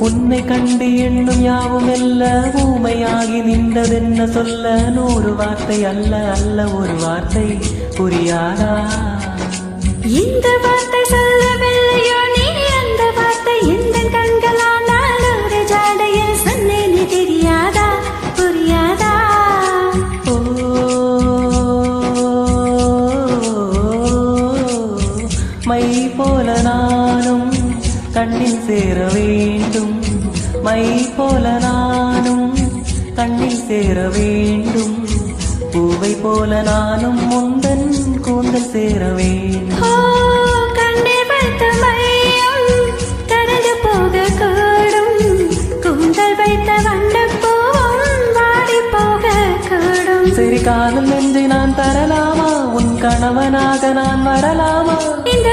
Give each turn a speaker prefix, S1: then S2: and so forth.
S1: உன்னை கண்டு எண்ணும் யாவும் எல்ல ஊமையாகி நின்றதென்ன சொல்ல 100 வார்த்தை அல்ல அல்ல ஒரு வார்த்தை புரியாதா
S2: இந்த வார்த்தை சொல்லவில்லையோ நீ அந்த வார்த்தை இந்த கண்களால் ஒரு ஜாடையில் சொன்னேன் தெரியாதா புரியாதா
S1: ஓ மை போல நானும் கண்ணில் சேர வேண்டும் மை போல நானும் கண்ணில் சேர வேண்டும் பூவை போல நானும் முந்தன் கூந்தல் சேர வேண்டும்
S2: ஓ கண்ணீர் வைத்த மையம் கரைந்து போக கூடும் கூந்தல் வைத்த வண்ணப்பூவும் வாடி போக கூடும்
S1: சரி காதல் நெஞ்சை நான் தரலாமா உன் கணவனாக நான் வரலாமா
S2: இந்த